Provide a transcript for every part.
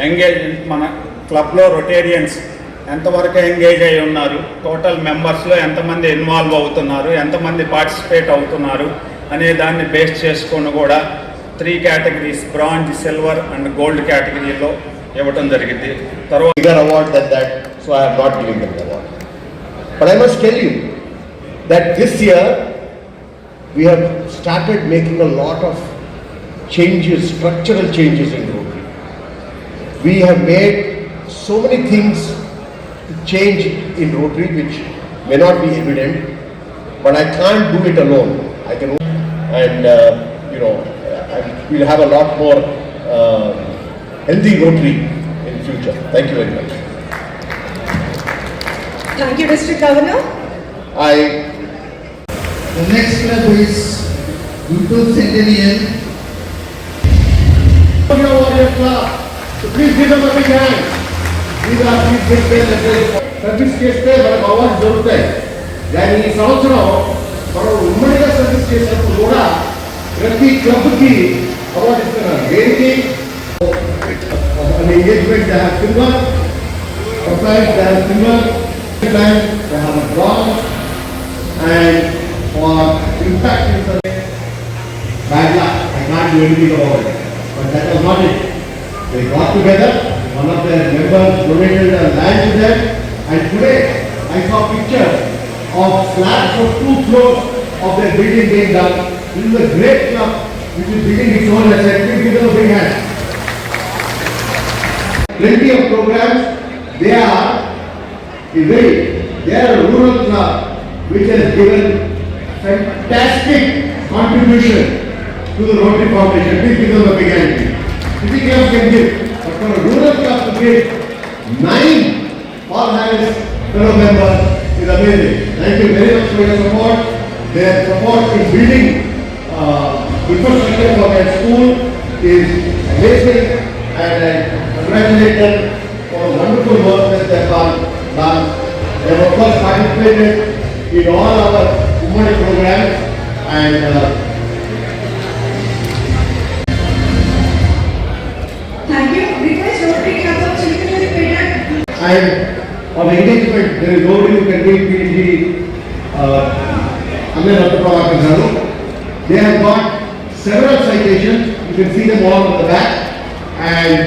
Engage మన క్లబ్లో Rotarians ఎంతవరకు ఎంగేజ్ అయి ఉన్నారు, టోటల్ మెంబర్స్లో ఎంతమంది ఇన్వాల్వ్ అవుతున్నారు, ఎంతమంది పార్టిసిపేట్ అవుతున్నారు అనే దాన్ని బేస్ చేసుకొని కూడా 3 categories bronze, silver and gold కేటగిరీలో ఇవ్వడం జరిగింది. తర్వాత award than that, so I have not given them the award. But I must tell you that this year we have started making a lot of changes, structural changes in Rotary. We have made so many things to change in Rotary which may not be evident, but I can't do it alone. I can, and we'll have a lot more healthy Rotary in future. Thank you very much. Thank you, District Governor. The next club is Guntur Centennial. Warrior Club. So please give them a big hand. These are big service చేస్తే మనకు award దొరుకుతాయి. కానీ ఈ సంవత్సరం మనం ఉమ్మడిగా service చేసినప్పుడు కూడా ప్రతి క్లబ్కి అవార్డు ఇస్తున్నారు. దేనికి engagement they have silver, sometimes they have silver, sometimes they have a bronze, and for impact in the bad luck, I can't do anything about it. But that was not it. They got together, one of their members donated a land to them, and today I saw pictures of slabs of 2 floors of their building being done. This is a great club which is building its own asset. Please give them a big hand. Plenty of programs. They are a rural club which has given fantastic contribution to the Rotary Foundation. Please give them a big hand. City clubs can give, but for a rural club to give 9 Paul Harris fellow members is amazing. Thank you very much for your support. Their support in building infrastructure for their school is amazing, and I congratulate them for the wonderful work that they have done. They have of course participated in all our Ummadi programs, and Thank you. Request Rotary Club of Chilukuru and of engagement, there is nobody who can beat PG Amir Ratnaprawakar Garu. They have got several citations. You can see them all on the back, and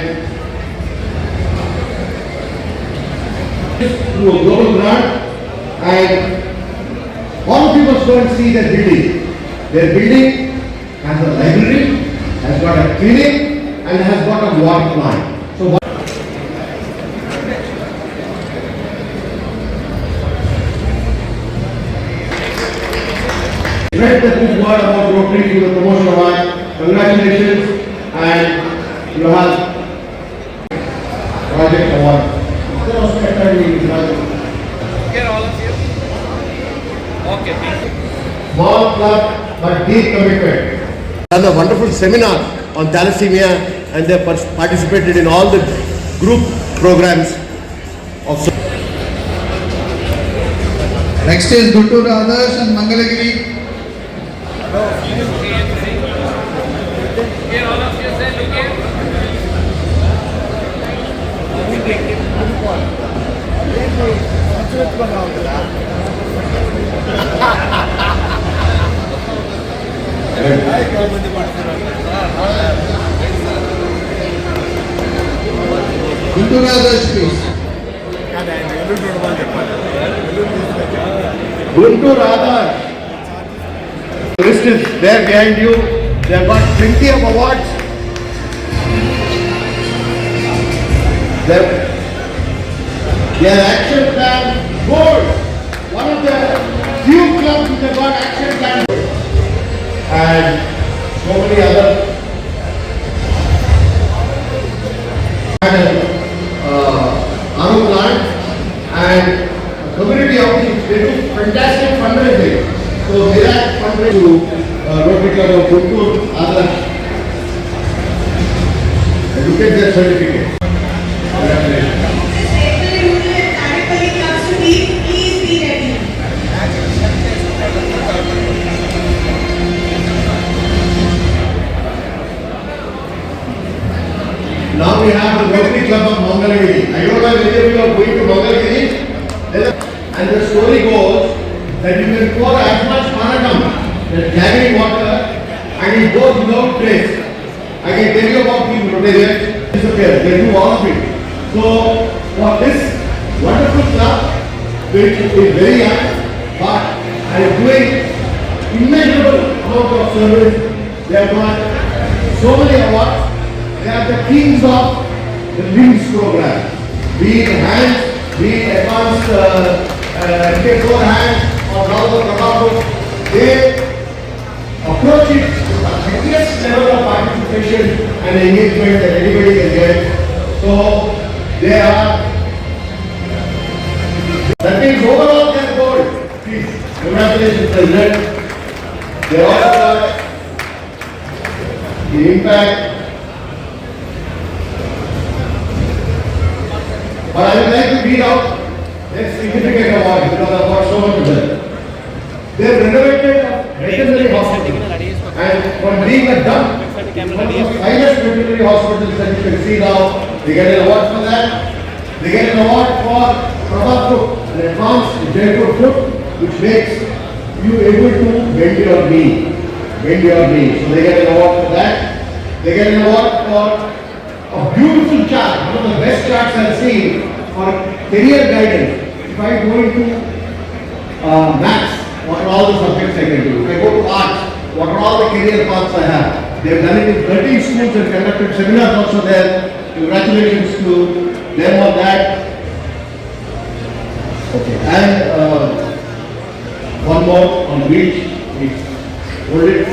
through a global grant, and all of you must go and see their building. Their building has a library, has got a clinic, and has got a water plant. So spread the good word about Rotary to the promotion of art. Congratulations, and you have project award. Get all of you. Okay, thank you. Small club but deep commitment. Done a wonderful seminar on thalassemia, and they participated in all the group programs of. Next is Guntur Adarsh and Mangalagiri. Get all of you, sir. Look here. Guntur Adarsh, please. Guntur Adarsh. The list is there behind you. They have got plenty of awards. Their action plan gold. One of the few clubs which have got action plan gold. And so many other. Aru plant and community outreach. They do fantastic fundraising. So they are fundraising to Rotary Club of Guntur Adarsh. And look at their certificate. Congratulations. Please when you are going to Mangalgiri, and the story goes that you can pour as much panakam, that jaggery water, and it goes without trace. I can tell you about these Rotarians, disappear, they do all of it. So, for this wonderful club, which is very young, but are doing immeasurable amount of service, they have got so many awards. They are the kings of the LIMS program. Be it hands, be it advanced K4 hands or Rauda Prabhavu, they approach it to the highest level of participation and engagement that anybody can get. So they are, that means overall they are gold. Please, congratulations President. They also got the impact. But I would like to read out their significant award because I've got so much of them. They have renovated a veterinary hospital and from being a dump, one of the finest veterinary hospitals that you can see now, they get an award for that. They get an award for Prabhavu, an advanced Jaipur foot which makes you able to bend your knee. Bend your knee. So they get an award for that. They get an award for a beautiful chart, one of the best charts I've seen for career guidance. If I go into maths, what are all the subjects I can do? If I go to arts, what are all the career paths I have? They have done it in 13 schools and conducted seminars also there. Congratulations to them on that. Okay, and one more on which we hold it.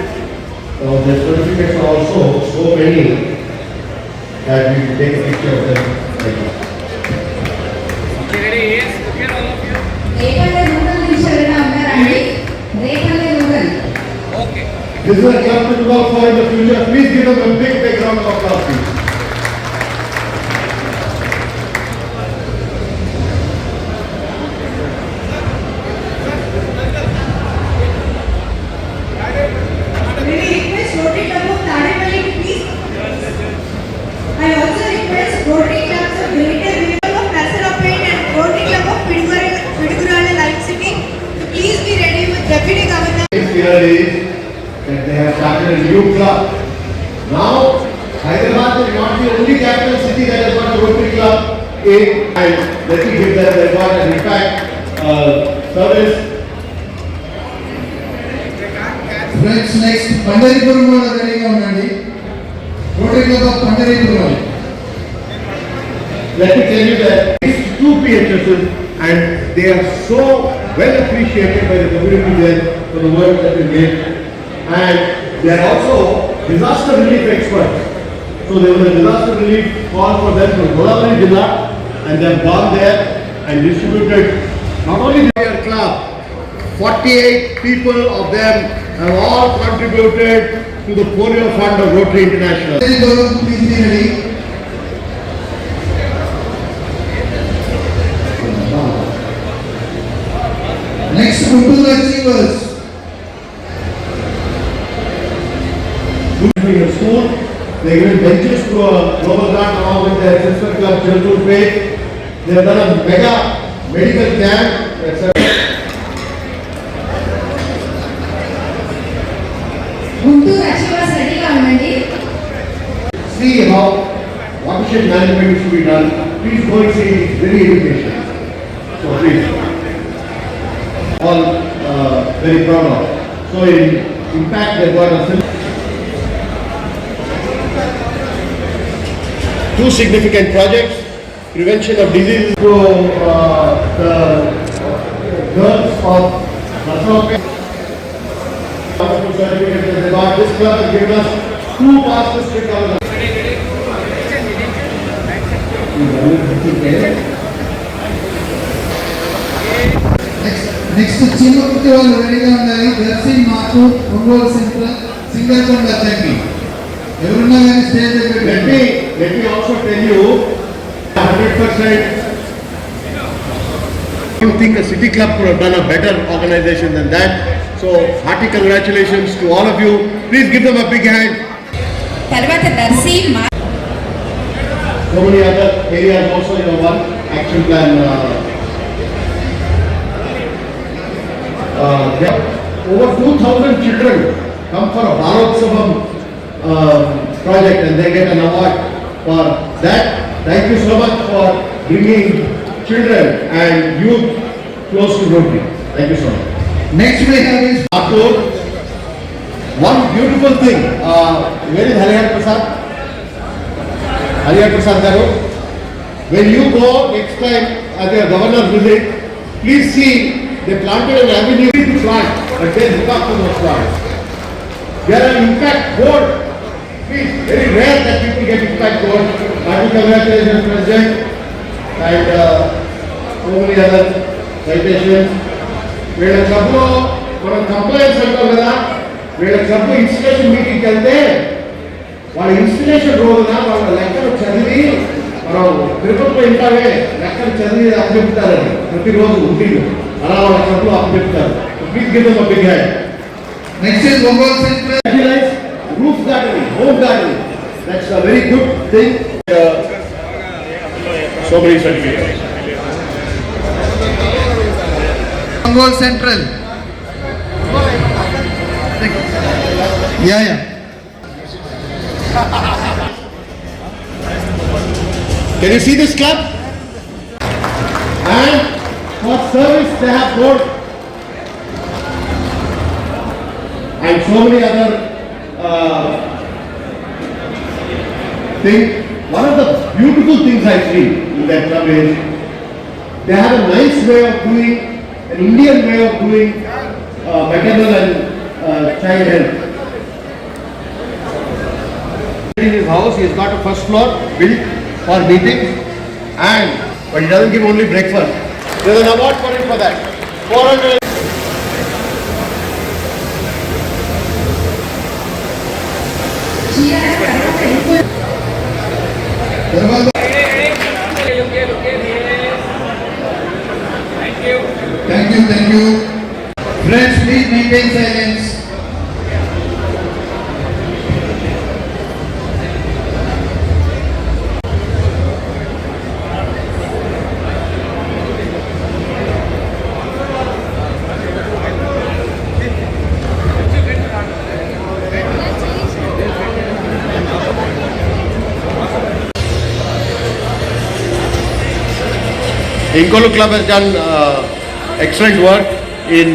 The certificates are also so many that we will take a picture of them right now. Okay, ready? Yes, okay, all of you. Repalle rural నుంచి ఎవరైనా ఉన్నారండి? Repalle rural. Okay. This is a club to work for in the future. Please give them a big round of applause, please. May we request Rotary Club of Tadepalli to please. I also request Rotary Clubs of Greater Vival of Nasaraopet and Rotary Club of Pidugurala Life City to please be ready with Deputy Governor. Here is that they have started a new club. Now, Hyderabad is not the only capital city that has got a Rotary Club in, and let me give them the award and in fact, service. Friends, next Pandaripuram కూడా రెడీగా ఉండండి. Rotary club of Pandharpur. Let me tell you that these two PHSs and they are so well appreciated by the community there for the work that they did. And they are also disaster relief experts. So there was a disaster relief call for them from Godavari Jilla and they have gone there and distributed not only their club, 48 people of them have all contributed to the polio fund of Rotary International. Please be ready. Next, Guntur achievers. In a school, they given benches to a global grant along with their sister club Children's Faith. They have done a mega medical camp. Guntur achievers రెడీగా ఉండండి. See how watershed management should be done. Please go and see, it's very educational. So please, all very proud of. So in fact, they've got a two significant projects: prevention of diseases to the girls of Nasaraopet. Wonderful certificates that they got. This club has given us 2 past district governors. Next చిన్నకుర్తి వాళ్ళు రెడీగా ఉండాలి. దర్శి మాకు Ongole central సింగల్కొండ అద్దెకి ఎవరున్నా కానీ stage దగ్గర Let me also tell you 100%. I don't think a city club could have done a better organization than that. So hearty congratulations to all of you. Please give them a big hand. తర్వాత Darsi so many other areas also in our action plan. There are over 2,000 children come for a Bharotsavam project and they get an award for that. Thank you so much for bringing children and youth close to Rotary. Thank you so much. Next we have is After one beautiful thing, where is Harihar Prasad? Harihar Prasad Garu. When you go next time at your governor's visit, please see they planted an avenue to plant, but they look after those plants. There are impact board. Please, very rare that people get impact board. Happy congratulations, President, and so many other citations. వీళ్ళ క్లబ్లో మనం complaints అంటాం కదా, వీళ్ళ club ఇన్స్టిలేషన్ మీటింగ్కి వెళ్తే వాళ్ళ ఇన్స్టిలేషన్ రోజున వాళ్ళ లెక్కలు చదివి మనం తిరుపతిలో ఇంటామే లెక్కలు చదివి అప్పచెప్తారని ప్రతిరోజు ఉంటుంది అలా వాళ్ళ క్లబ్లో అప్పచెప్తారు. Please give them a big hand. next is Ongole Central. Roof gardening, home gardening, that's a very good thing. So many certificates. Ongole Central. Yeah. Can you see this club? And for service they have board and so many other things. One of the beautiful things I see in that club is they have a nice way of doing, an Indian way of doing maternal and child health. In his house, he has got a first floor built for meetings, but he doesn't give only breakfast. There is an award for him for that. 400. తర్వాత thank you. Friends, please maintain silence. Inkolu Club has done excellent work in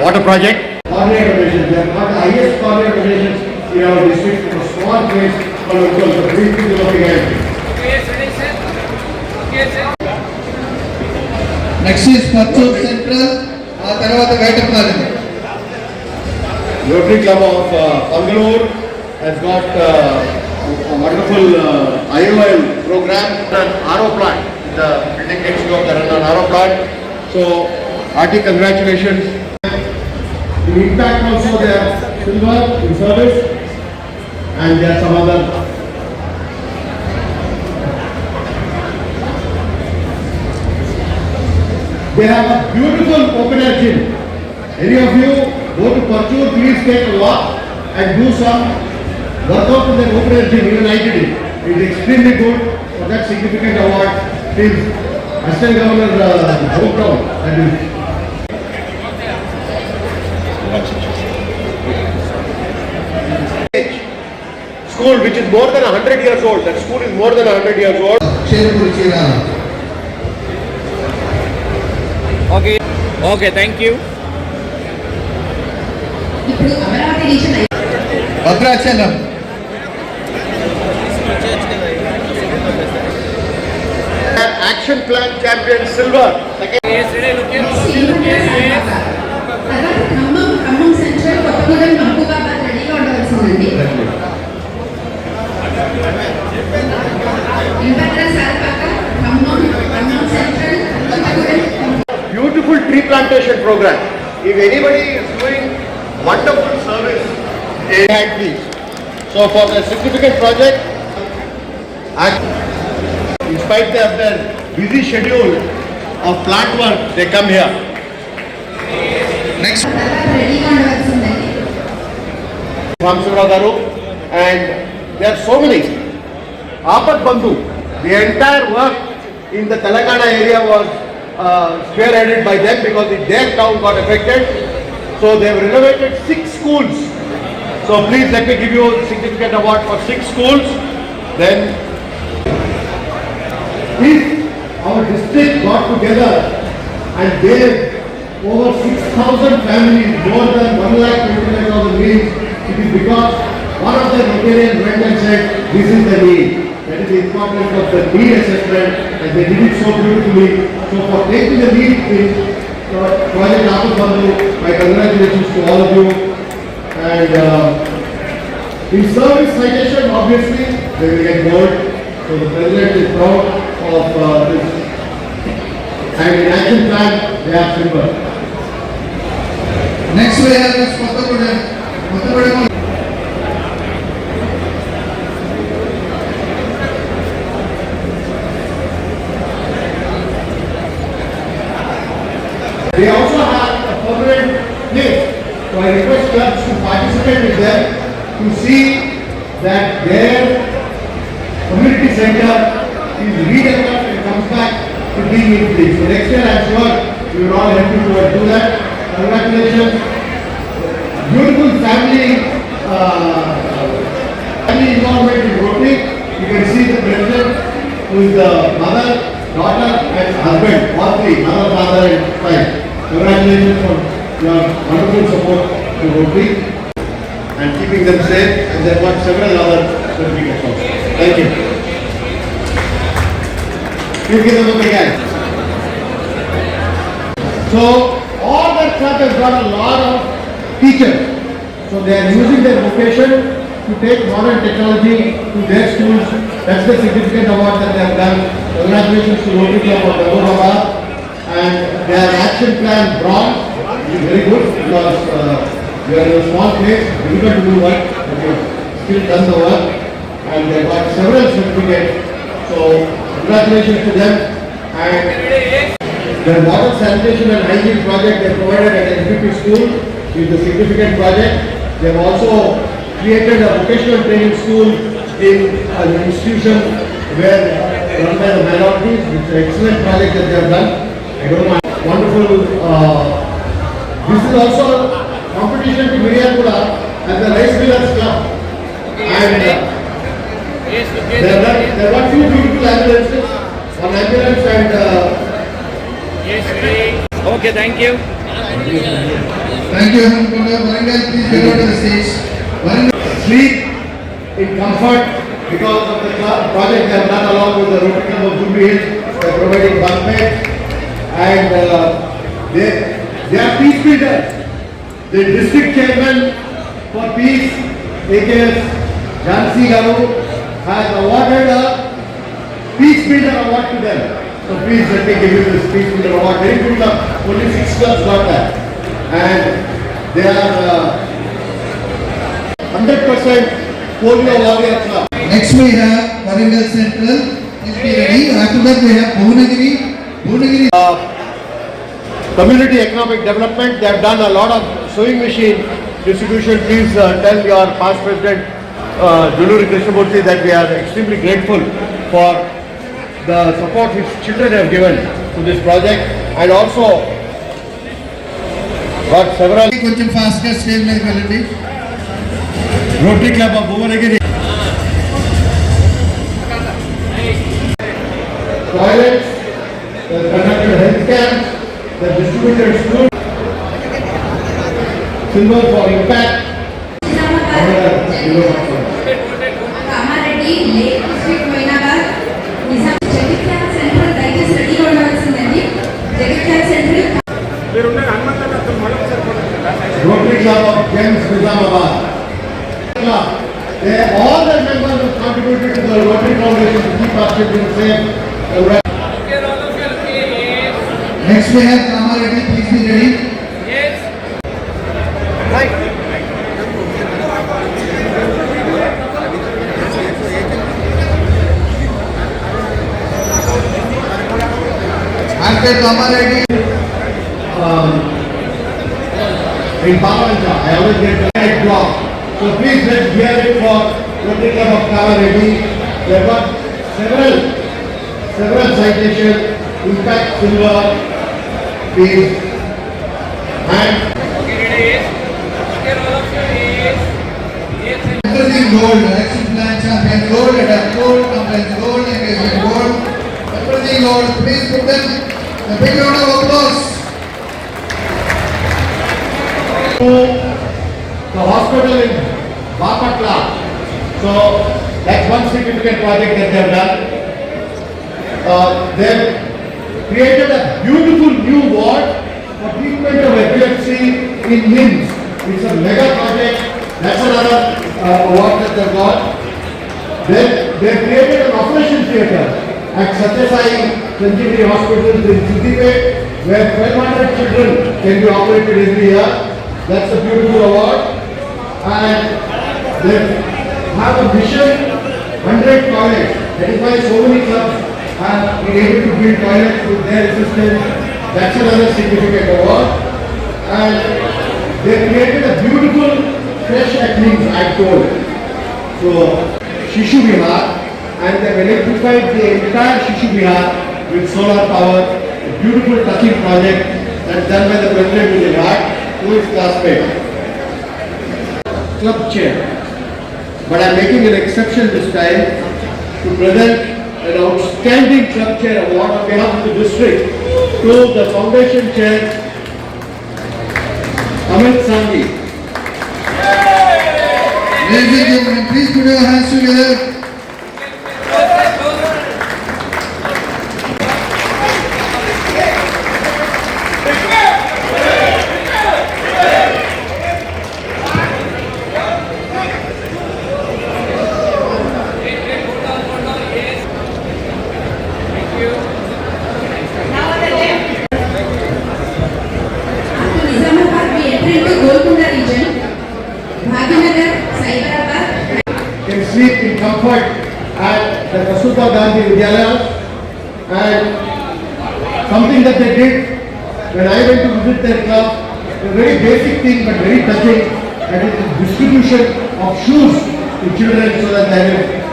water project. Corner donations, they have got the highest corner donations in our district for a small place for local. So please keep looking at it. Next is Parchur Central. ఆ తర్వాత Vetapalem. Rotary Club of Bangalore has got a wonderful IOL program, an RO plant. The building next door, there is an RO plant. So, hearty congratulations. In impact also they have silver in service and there are some other. They have a beautiful open air gym. Any of you go to Parchur, please take a walk and do some workout in the open air gym. Even I did it. It is extremely good for that significant award. Please, Assistant Governor hometown. That is. School which is more than 100 years old. That school is more than 100 years old. షేర్పూర్ Chirala. Okay, thank you. ఇప్పుడు Amaravati reason Bhadrachalam. Action Plan Champion Silver. తర్వాత Khammam central Kothagudem Mahabubabad రెడీగా ఉండవలసిందండి. ఇంపట్రా Sarapaka Khammam central Kothagudem. Beautiful tree plantation program. If anybody is doing wonderful service, please. So for the significant project, in spite of their busy schedule of plant work, they come here. Next తర్వాత రెడీగా ఉండవలసిందండి. Ram Garu, and there are so many. Apat Bandhu. The entire work in the Telangana area was spearheaded by them because their town got affected. So they have renovated 6 schools. So please let me give you a significant award for 6 schools. Then if our district got together and gave over 6,000 families more than 1,29,000 meals, it is because one of the Rotarians went and said, this is the need. That is the importance of the need assessment, and they did it so beautifully. So for taking the lead in Project Apat Bandhu, my congratulations to all of you. And in service citation, obviously, they will get gold. So the President is proud of this. And in action plan, they are silver. Next we have is Kottagudem. They also have a permanent place. So I request clubs to participate with them to see that their community center is redeveloped and comes back to being in place. So next year I'm sure we will all help you to do that. Congratulations. Beautiful family involvement in Rotary. You can see the president who is the mother, daughter and husband, all three, mother, father and wife. Congratulations for your wonderful support to Rotary and keeping them safe, and they've got several other certificates also. Thank you. Please give them a big hand. So all that club has got a lot of teachers. So they are using their vocation to take modern technology to their schools. That's the significant award that they have done. Congratulations to Rotary Club of Dabur. And their action plan bronze is very good because we are in a small place, difficult to do work, but we have still done the work and they got several certificates. So congratulations to them. And their water sanitation and hygiene project they provided at NPP school is a significant project. They have also created a vocational training school in an institution where run by the minorities. It's an excellent project that they have done. I don't know, wonderful. This is also competition to Miriyakuda at the Rice Millers Club. And there are 2 beautiful ambulances, one ambulance and Okay, thank you. Thank you, Hamkunda. Varangal, please go to the stage. Varangal. sleep in comfort because of the project they have done along with the Rotary Club of Jubilee Hills. They are providing bunk beds and they are peace builders. The district chairman for peace, AKS Jhansi Garu, has awarded a peace builder award to them. So please let me give you this peace builder award. Very good luck. Only 6 clubs got that. And they are 100% polio warrior club. Next we have Varangal Central. Please be ready. After that we have Bhuvanagiri. Bhuvanagiri. Community economic development, they have done a lot of sewing machine distribution. Please tell your past president Juluri Krishnamurthy that we are extremely grateful for the support his children have given to this project, and also got several కొంచెం fast గా stage మీదకి వెళ్ళండి. Rotary Club of Bhuvanagiri. Toilets, the conducted health camps, the distributed school, silver for impact. Kamareddy lake district వైనాబాద్ Nizam Jagtial central దయచేసి రెడీగా ఉండాల్సిందండి. Jagtial central Rotary Club of Gems Nizamabad. They all the members have contributed to the Rotary Foundation to keep our children safe. Next we have Kamareddy. Please be ready. Yes. After Kamareddy. In Pavanja, I always get the right block. So please let's hear it for Rotary Club of Kamareddy There were several citations, impact silver, peace, and Okay, ready? Okay, all of you is. Yes. Everything gold, action plan champion gold, adapt gold, compliance gold, engagement gold, everything gold. Please put them a big round of applause. the hospital in Bapatla. So that's one significant project that they have done. They've created a beautiful new ward for treatment of epilepsy in limbs. It's a mega project. That's another award that they've got. They've created an operation theatre at Satyasai Sanjeevani Hospital in Siddipet, where 1,200 children can be operated every year. That's a beautiful award. And they have a mission, 100 toilets. That is why so many clubs have been able to build toilets with their assistance. That's another significant award. And they created a beautiful fresh athletes I told. So Shishu Vihar, and they've electrified the entire Shishu Vihar with solar power. A beautiful touching project that's done by the President of the Vihar to his classmate. Club chair. But I'm making an exception this time to present an outstanding club chair award on behalf of the district to the foundation chair, Amit Sanghi. Ladies and gentlemen, please put your hands together. Now on the left. After Nizamabad, we enter into Golconda region. Bhavinagar, Cyberabad. Can sleep in comfort at the Kasturba Gandhi Vidyalaya. And something that they did when I went to visit their club, a very basic thing but very touching, that is the distribution of shoes to children so that they will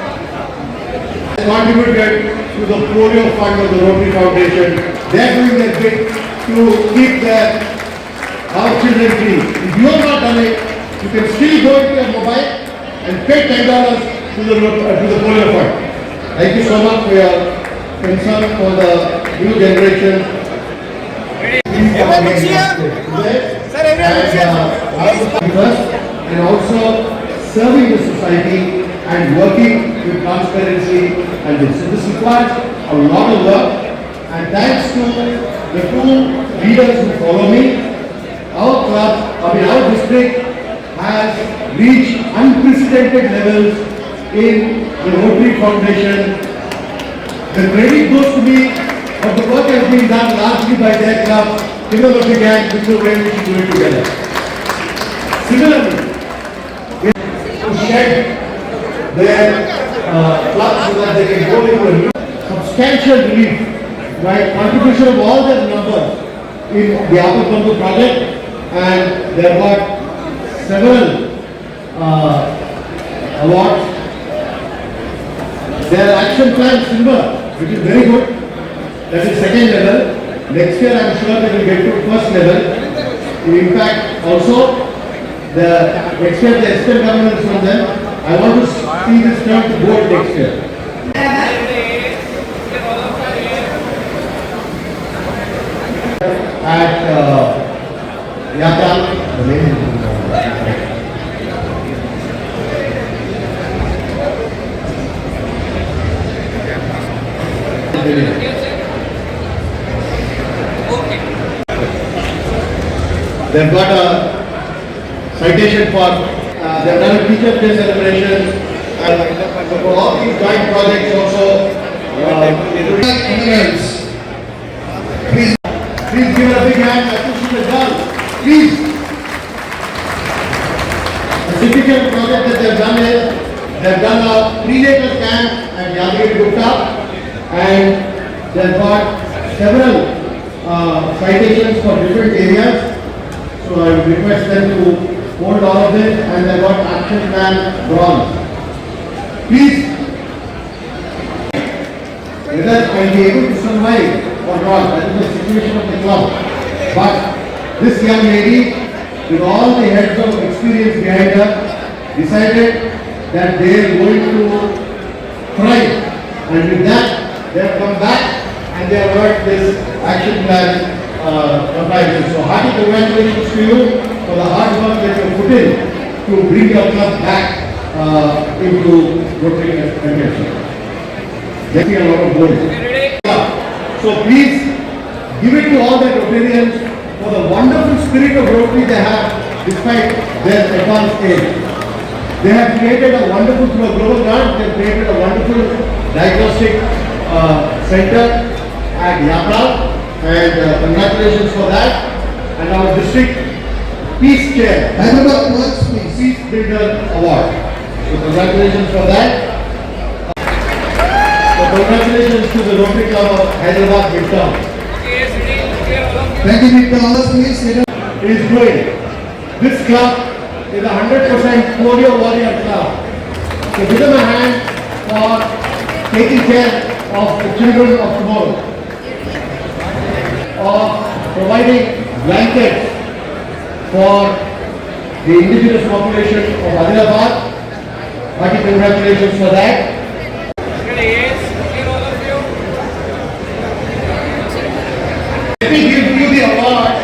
contributed to the polio fund of the Rotary Foundation. They are doing their bit to keep our children clean. If you have not done it, you can still go into your mobile and pay $10 to the polio fund. Thank you so much for your concern for the new generation. Everyone looks here. Sir, everyone looks here. And also serving the society and working with transparency and this. So this requires a lot of work, and thanks to the two leaders who follow me, our club, our district has reached unprecedented levels in the Rotary Foundation. The credit goes to me, but the work has been done largely by their club. Give them a big hand, which is where we should do it together. Similarly, to shed their clubs so that they can go into a new substantial relief by contribution of all their numbers in the Upper Bambu project, and they have got several awards. Their action plan silver, which is very good. That is second level. Next year I am sure they will get to first level. In fact, also the next year the SPL government from them. I want to see this turn to gold next year. At Yatra, the name is they've got a citation for, they've done a teacher day celebration, and for all these joint projects also, Honorables. please give a big hand, I think she has done, please. A significant project that they've done is, they've done a prenatal camp at Yadgiri Gupta, and they've got several citations for different areas. So I would request them to hold all of this, and they've got action plan bronze. Please whether I'll be able to survive or not. That is the situation of the club. But this young lady, with all the heads of experience behind her, decided that they are going to thrive. And with that, they have come back and they have worked this action plan compliance. So hearty congratulations to you for the hard work that you have put in to bring your club back into Rotary contention. Getting a lot of goals. So please give it to all the Rotarians for the wonderful spirit of Rotary they have despite their advanced age. They have created a wonderful, through a global grant, they have created a wonderful diagnostic center at Yapra, and congratulations for that. And our district Peace Chair, Hyderabad works, please. Peace Builder Award. So congratulations for that. So congratulations to the Rotary Club of Hyderabad Midtown. Okay, sitting here, all of you. Thank you, Mr. Thomas, please. Sit down. It is growing. This club is a 100% polio warrior club. So give them a hand for taking care of the children of tomorrow, of providing blankets for the indigenous population of Adilabad. Hearty congratulations for that. Yes, here, all of you. Let me give you the award.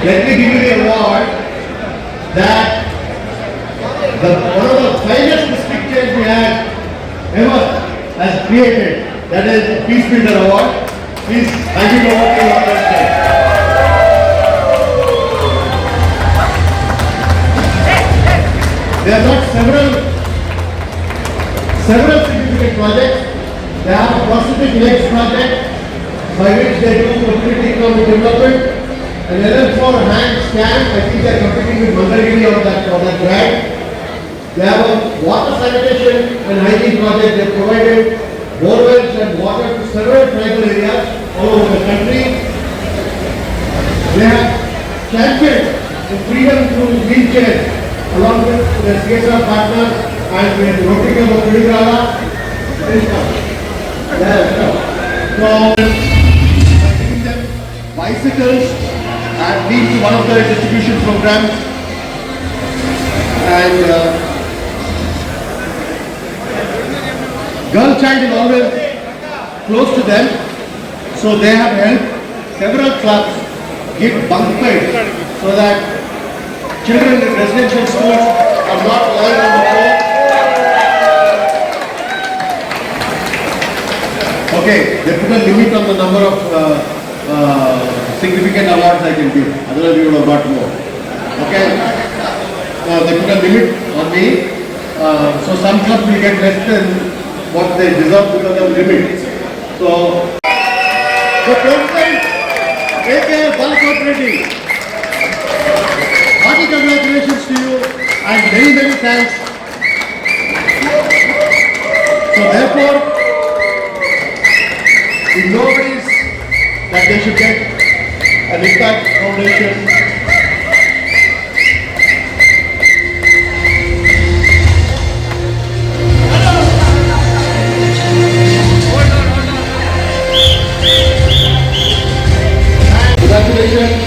Let me give you the award that one of the finest district chairs we had ever has created. That is the Peace Builder Award. Please hand it over to your president. There are not several significant projects. They have a prosthetic legs project by which they do mobility economic development. And LL4 hand scan, I think they are competing with Mangalgiri on that grant. They have a water sanitation and hygiene project. They have provided borewells and water to several tribal areas all over the country. They have championed the freedom through wheelchairs along with their CSR partners and with Rotary Club of Puducherry. So, giving them bicycles and lead to one of their distribution programs. And girl child is always close to them, so they have helped several clubs give bunk beds so that children in residential schools are not lying on the floor. Okay, they put a limit on the number of significant awards I can give, otherwise we would have got more. Okay, they put a limit on me, so some clubs will get less than what they deserve because of limit. So, the president, A.K. Balkot Reddy, hearty congratulations to you and many, many thanks. So therefore, if nobody is that they should get an Impact Foundation. Congratulations.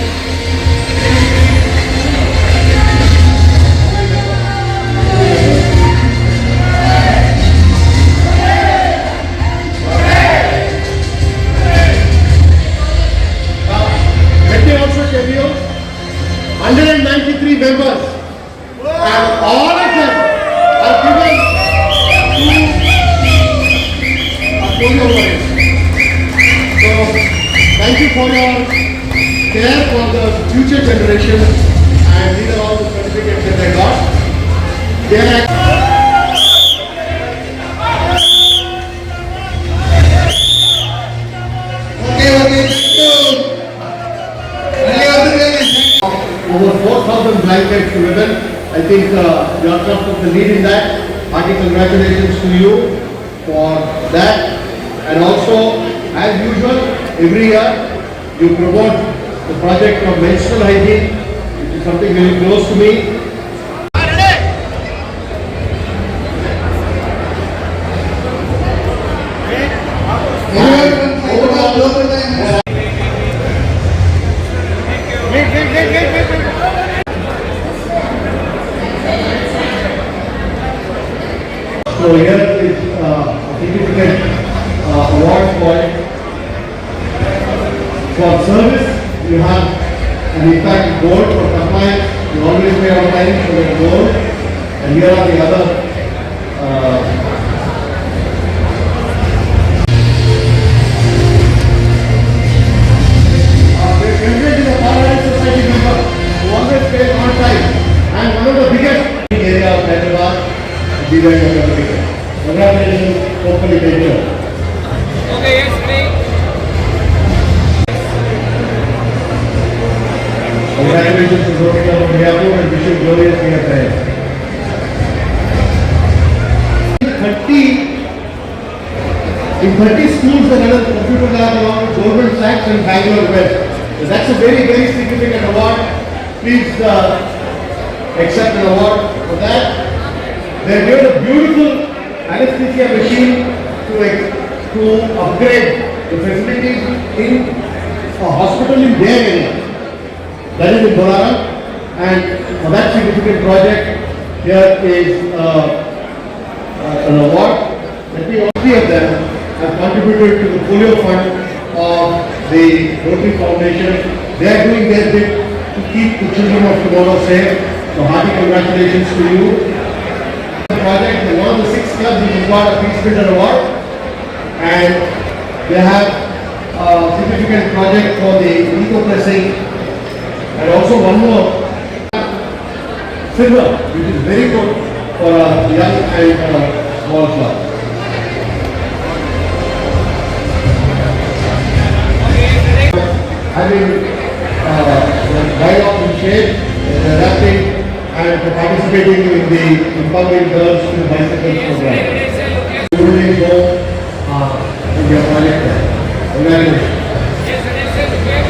Let me also tell you, 193 members and all of them are given to polio warriors. So, thank you for your care for the future generation, and these are all the certificates that I got. They are Okay, thank you. over 4,000 blankets to women. I think your club took the lead in that. Hearty congratulations to you for that. And also, as usual, every year you promote the project of menstrual hygiene, which is something very close to me. award for service. You have an impact gold for compliance. You always pay on time for the gold. And here are the other Cambridge is a Parliament Society member who always pays on time and one of the biggest area of Hyderabad, Divya Yoga. Congratulations, hopefully they will. Okay, yes, please. Congratulations to Rotary Club of Mayapur and wish you glorious year ahead. 30 schools are under the computer lab along with Goldman Sachs and Bangalore West. So that's a very, very significant award. Please accept an award for that. They have given a beautiful anesthesia machine to upgrade the facilities in a hospital in their area. That is in Bolara. And for that significant project, here is an award. Let me all three of them have contributed to the polio fund of the Rotary Foundation. They are doing their bit to keep the children of tomorrow safe. So hearty congratulations to you. The project, one of the 6 clubs who got a Peace Builder Award, and they have a significant project for the eco-pressing, and also one more silver, which is very good for a young and small club. Having right off in shape, adapting and participating in the empowering girls in the bicycle program. You will go in your project there. Congratulations. Yes, it is, okay.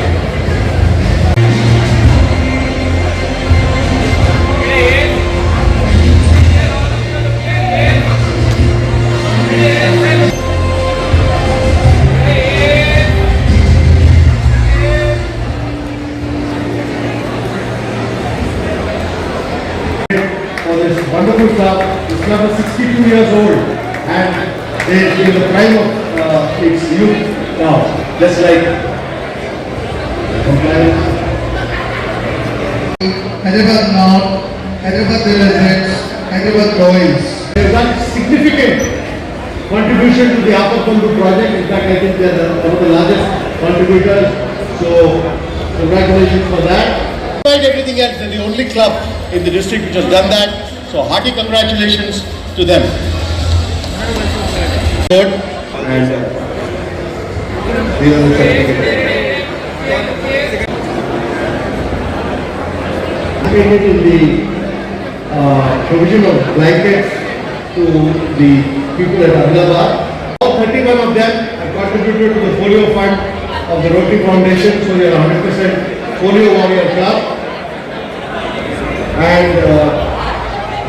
For this wonderful club. This club is 62 years old and is in the prime of its youth now, just like compliance. Hyderabad North, Hyderabad Elephants, Hyderabad Royals. They have done significant contribution to the Upper Kundu project. In fact, I think they are one of the largest contributors. So, congratulations for that. Despite everything else, they're the only club in the district which has done that. So, hearty congratulations to them. Good. And these are the certificates. In the provision of blankets to the people at Ahmedabad. All 31 of them have contributed to the polio fund of the Rotary Foundation, so they are 100% polio warrior club. And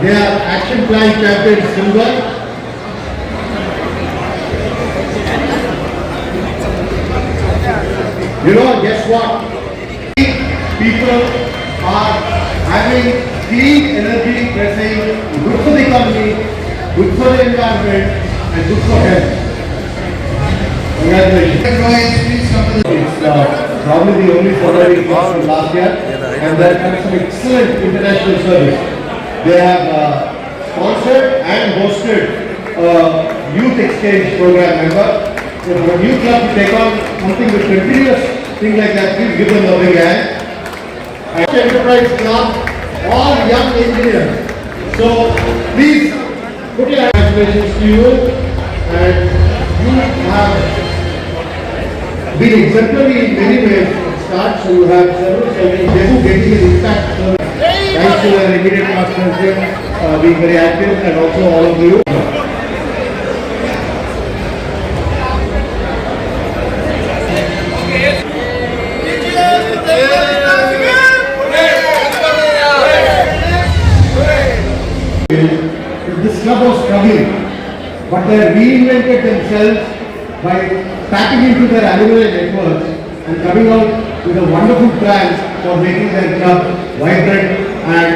they are action plan champions silver. You know, guess what? People are having clean energy pressing, good for the economy, good for the environment, and good for health. Congratulations. Royals, please come to the It's probably the only Ferrari from last year, and they have some excellent international service. They have sponsored and hosted a youth exchange program member. So for a new club to take on something with continuous thing like that, please give them a big hand. Enterprise Club, all young engineers. So please put your congratulations to you, and you have been exemplary in many ways from start. So you have service and Debu getting an impact service. Thanks to your immediate past president being very active, and also all of you. This club was struggling, but they reinvented themselves by tapping into their alumni networks and coming out with a wonderful plan for making their club vibrant and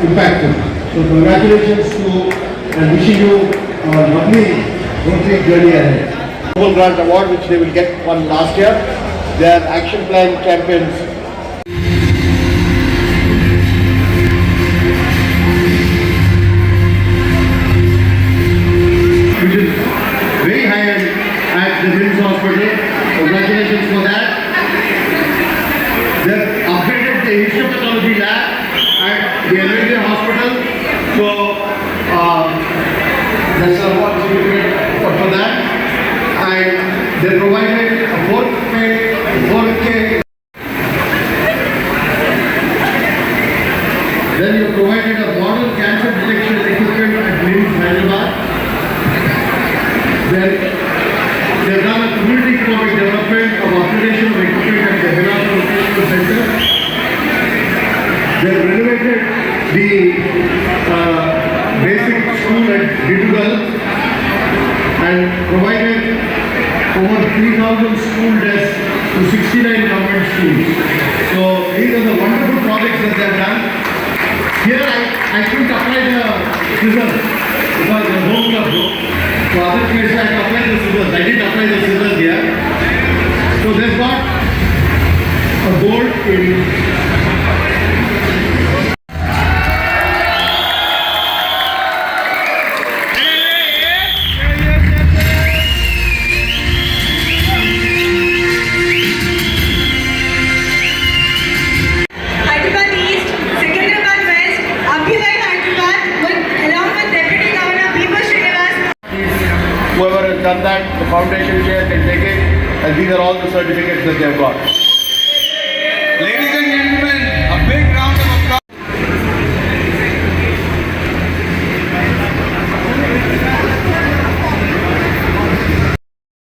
impactful. So congratulations to and wishing you a lovely Rotary journey ahead. Global Grant Award, which they will get one last year. They are action plan champions. Which is very high end at the Wills Hospital. Congratulations for that. They've upgraded the histopathology lab at the Elvira Hospital. So, that's a award for that. And they provided a 4K. Then you provided a model cancer detection equipment at LIMS Hyderabad. Then they've done a community economic development of upgradation of equipment at the Hyderabad Vocational Center. They've renovated the basic school at Ditugal and provided over 3,000 school desks to 69 government schools. So these are the wonderful projects that they have done. Here I couldn't apply the scissors because the home club book. So other places I can apply the scissors. I didn't apply the scissors here. So they've got a gold in Hyderabad East, Secunderabad West, Abhyuday Hyderabad, along with Deputy Governor Bhima Srinivas. whoever has done that, the foundation chair can take it, and these are all the certificates that they have got. Ladies